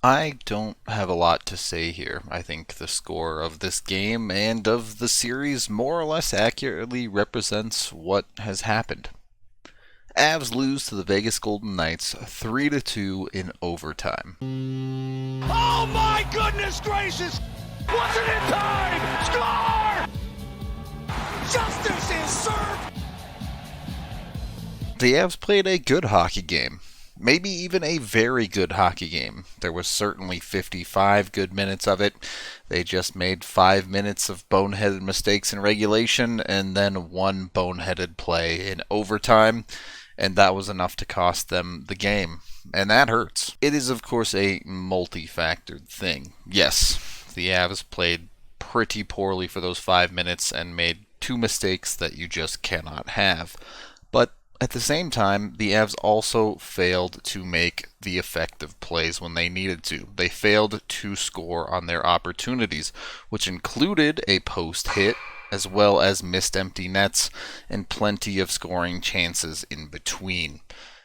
I don't have a lot to say here. I think the score of this game and of the series more or less accurately represents what has happened. Avs lose to the Vegas Golden Knights 3-2 in overtime. Oh my goodness gracious! Wasn't in time! Score! Justice is served! The Avs played a good hockey game. Maybe even a very good hockey game. There was certainly 55 good minutes of it. They just made 5 minutes of boneheaded mistakes in regulation and then one boneheaded play in overtime, and that was enough to cost them the game. And that hurts. It is, of course, a multi-factored thing. Yes, the Avs played pretty poorly for those 5 minutes and made two mistakes that you just cannot have. But at the same time, the Avs also failed to make the effective plays when they needed to. They failed to score on their opportunities, which included a post hit, as well as missed empty nets, and plenty of scoring chances in between.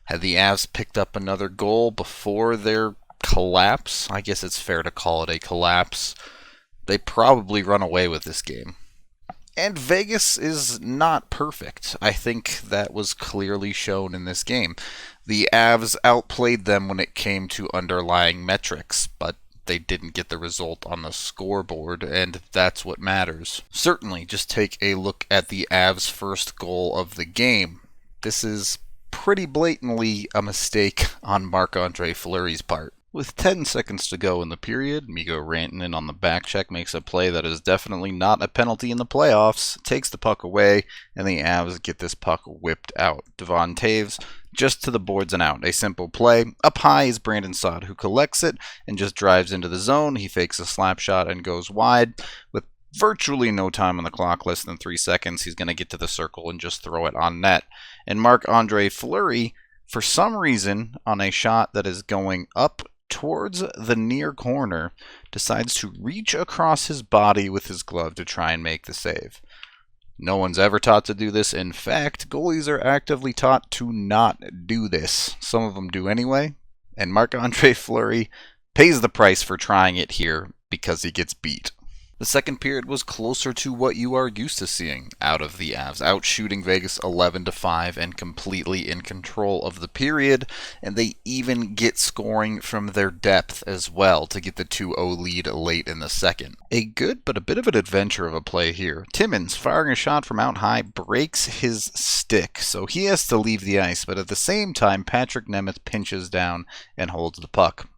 Had the Avs picked up another goal before their collapse, I guess it's fair to call it a collapse, they probably run away with this game. And Vegas is not perfect. I think that was clearly shown in this game. The Avs outplayed them when it came to underlying metrics, but they didn't get the result on the scoreboard, and that's what matters. Certainly, just take a look at the Avs' first goal of the game. This is pretty blatantly a mistake on Marc-Andre Fleury's part. With 10 seconds to go in the period, Mikko Rantanen on the back check makes a play that is definitely not a penalty in the playoffs, takes the puck away, and the Avs get this puck whipped out. Devon Taves just to the boards and out. A simple play. Up high is Brandon Saad, who collects it and just drives into the zone. He fakes a slap shot and goes wide. With virtually no time on the clock, less than 3 seconds, he's going to get to the circle and just throw it on net. And Marc-Andre Fleury, for some reason, on a shot that is going up towards the near corner, decides to reach across his body with his glove to try and make the save. No one's ever taught to do this. In fact, goalies are actively taught to not do this. Some of them do anyway, and Marc-Andre Fleury pays the price for trying it here because he gets beat. The second period was closer to what you are used to seeing out of the Avs, outshooting Vegas 11-5 and completely in control of the period, and they even get scoring from their depth as well to get the 2-0 lead late in the second. A good but a bit of an adventure of a play here. Timmins, firing a shot from out high, breaks his stick, so he has to leave the ice, but at the same time, Patrick Nemeth pinches down and holds the puck.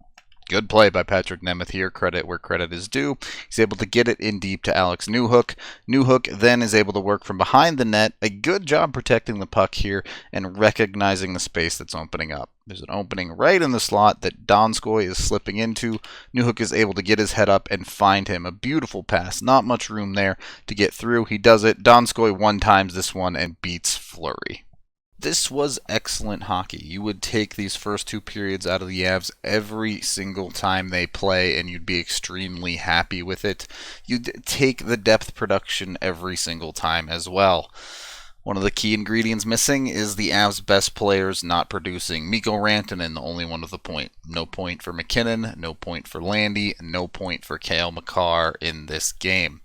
Good play by Patrick Nemeth here, credit where credit is due. He's able to get it in deep to Alex Newhook. Newhook then is able to work from behind the net. A good job protecting the puck here and recognizing the space that's opening up. There's an opening right in the slot that Donskoy is slipping into. Newhook is able to get his head up and find him. A beautiful pass. Not much room there to get through. He does it. Donskoy one-times this one and beats Fleury. This was excellent hockey. You would take these first two periods out of the Avs every single time they play, and you'd be extremely happy with it. You'd take the depth production every single time as well. One of the key ingredients missing is the Avs' best players not producing. Mikko Rantanen, the only one with a point. No point for McKinnon, no point for Landy, no point for Cale Makar in this game.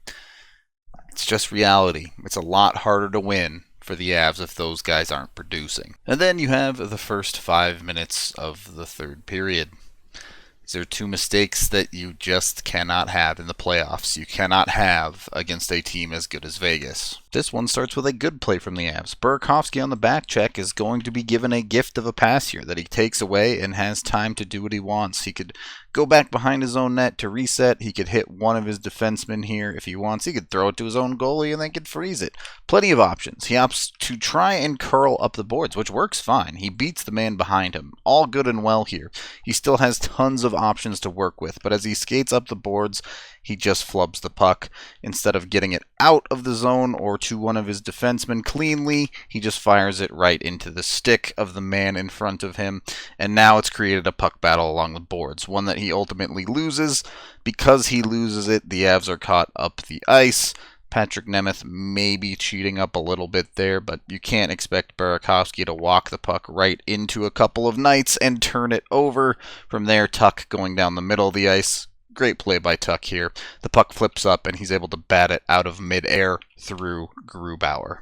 It's just reality. It's a lot harder to win for the Avs if those guys aren't producing. And then you have the first 5 minutes of the third period. These are two mistakes that you just cannot have in the playoffs. You cannot have against a team as good as Vegas. This one starts with a good play from the Avs. Burakovsky on the back check is going to be given a gift of a pass here that he takes away and has time to do what he wants. He could go back behind his own net to reset. He could hit one of his defensemen here if he wants. He could throw it to his own goalie and then could freeze it. Plenty of options. He opts to try and curl up the boards, which works fine. He beats the man behind him. All good and well here. He still has tons of options to work with, but as he skates up the boards, he just flubs the puck. Instead of getting it out of the zone or to one of his defensemen cleanly, he just fires it right into the stick of the man in front of him, and now it's created a puck battle along the boards, one that he ultimately loses. Because he loses it, the Avs are caught up the ice. Patrick Nemeth may be cheating up a little bit there, but you can't expect Burakovsky to walk the puck right into a couple of Knights and turn it over. From there, Tuck going down the middle of the ice. Great play by Tuck here. The puck flips up and he's able to bat it out of midair through Grubauer.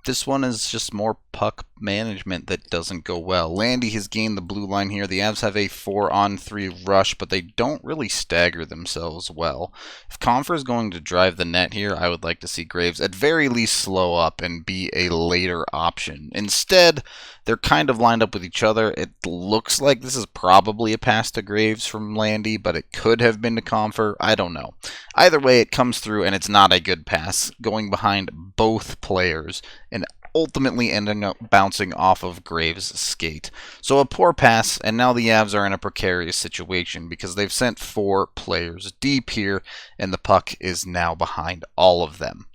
This one is just more puck management that doesn't go well. Landy has gained the blue line here. The Avs have a 4-on-3 rush, but they don't really stagger themselves well. If Compher is going to drive the net here, I would like to see Graves at very least slow up and be a later option. Instead, they're kind of lined up with each other. It looks like this is probably a pass to Graves from Landy, but it could have been to Compher. I don't know. Either way, it comes through, and it's not a good pass, going behind both players and ultimately ending up bouncing off of Graves' skate. So a poor pass, and now the Avs are in a precarious situation because they've sent 4 players deep here, and the puck is now behind all of them.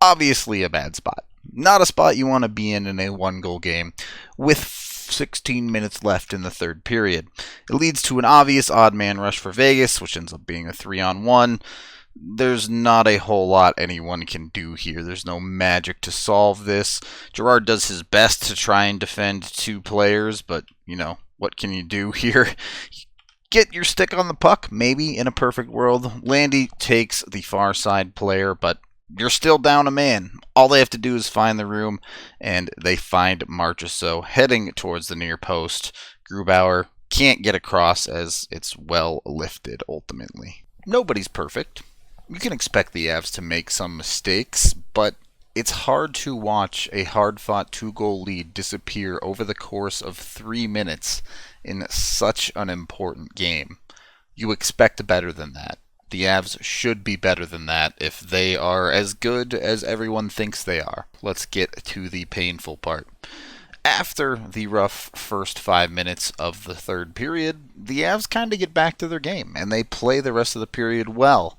Obviously a bad spot. Not a spot you want to be in a one-goal game with 16 minutes left in the third period. It leads to an obvious odd man rush for Vegas, which ends up being a 3-on-1. There's not a whole lot anyone can do here. There's no magic to solve this. Girard does his best to try and defend 2 players, but, what can you do here? Get your stick on the puck, maybe, in a perfect world. Landy takes the far side player, but you're still down a man. All they have to do is find the room, and they find Marchessault heading towards the near post. Grubauer can't get across as it's well lifted, ultimately. Nobody's perfect. You can expect the Avs to make some mistakes, but it's hard to watch a hard-fought 2-goal lead disappear over the course of 3 minutes in such an important game. You expect better than that. The Avs should be better than that if they are as good as everyone thinks they are. Let's get to the painful part. After the rough first 5 minutes of the third period, the Avs kind of get back to their game, and they play the rest of the period well,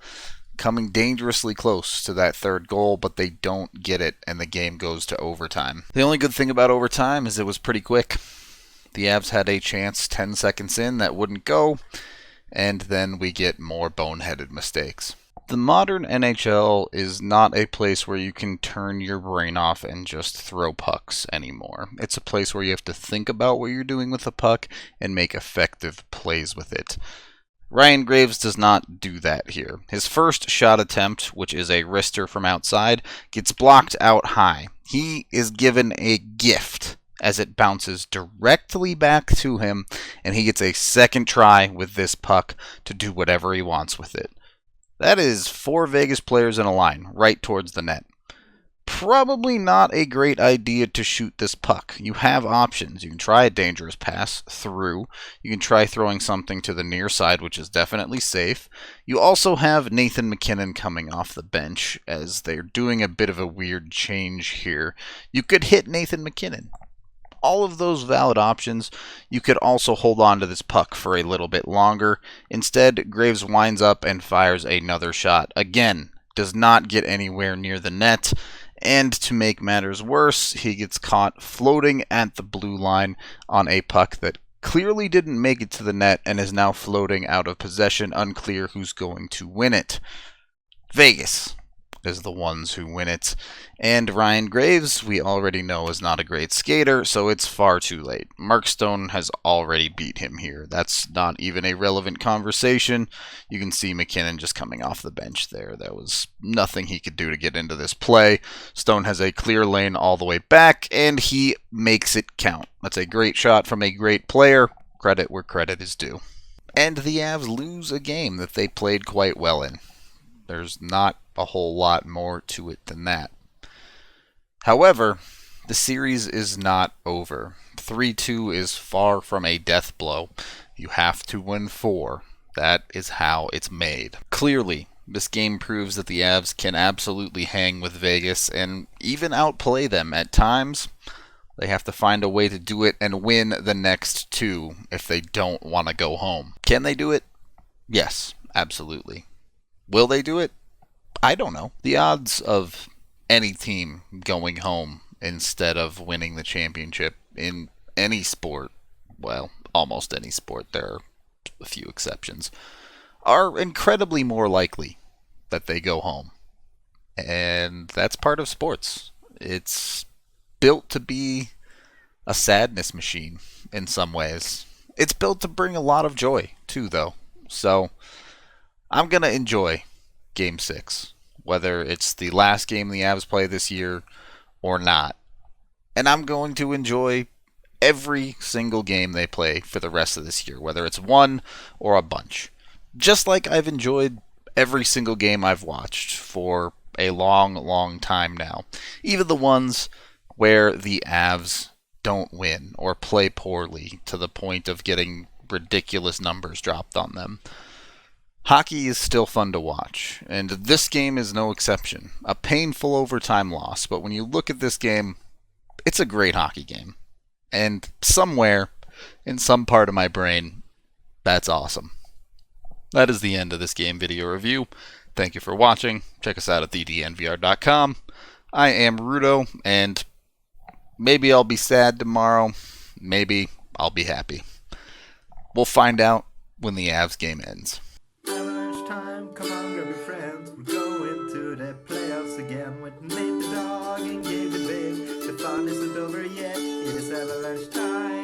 coming dangerously close to that third goal, but they don't get it, and the game goes to overtime. The only good thing about overtime is it was pretty quick. The Avs had a chance 10 seconds in that wouldn't go, and then we get more boneheaded mistakes. The modern NHL is not a place where you can turn your brain off and just throw pucks anymore. It's a place where you have to think about what you're doing with the puck and make effective plays with it. Ryan Graves does not do that here. His first shot attempt, which is a wrister from outside, gets blocked out high. He is given a gift as it bounces directly back to him, and he gets a second try with this puck to do whatever he wants with it. That is 4 Vegas players in a line, right towards the net. Probably not a great idea to shoot this puck. You have options. You can try a dangerous pass through. You can try throwing something to the near side, which is definitely safe. You also have Nathan MacKinnon coming off the bench, as they're doing a bit of a weird change here. You could hit Nathan MacKinnon. All of those valid options. You could also hold on to this puck for a little bit longer. Instead, Graves winds up and fires another shot. Again, does not get anywhere near the net. And to make matters worse, he gets caught floating at the blue line on a puck that clearly didn't make it to the net and is now floating out of possession, unclear who's going to win it. Vegas is the ones who win it. And Ryan Graves, we already know, is not a great skater, so it's far too late. Mark Stone has already beat him here. That's not even a relevant conversation. You can see MacKinnon just coming off the bench there. There was nothing he could do to get into this play. Stone has a clear lane all the way back, and he makes it count. That's a great shot from a great player. Credit where credit is due. And the Avs lose a game that they played quite well in. There's not a whole lot more to it than that. However, the series is not over. 3-2 is far from a death blow. You have to win 4. That is how it's made. Clearly, this game proves that the Avs can absolutely hang with Vegas and even outplay them at times. They have to find a way to do it and win the next 2 if they don't want to go home. Can they do it? Yes, absolutely. Will they do it? I don't know. The odds of any team going home instead of winning the championship in any sport, well, almost any sport, there are a few exceptions, are incredibly more likely that they go home. And that's part of sports. It's built to be a sadness machine in some ways. It's built to bring a lot of joy, too, though. So I'm going to enjoy Game 6, whether it's the last game the Avs play this year or not. And I'm going to enjoy every single game they play for the rest of this year, whether it's one or a bunch. Just like I've enjoyed every single game I've watched for a long, long time now. Even the ones where the Avs don't win or play poorly to the point of getting ridiculous numbers dropped on them. Hockey is still fun to watch, and this game is no exception. A painful overtime loss, but when you look at this game, it's a great hockey game. And somewhere, in some part of my brain, that's awesome. That is the end of this game video review. Thank you for watching. Check us out at thednvr.com. I am Rudo, and maybe I'll be sad tomorrow. Maybe I'll be happy. We'll find out when the Avs game ends. Avalanche time, come on, grab your friends. We're going to the playoffs again with Nate the dog and Gabe the big. The fun isn't over yet. It is Avalanche time.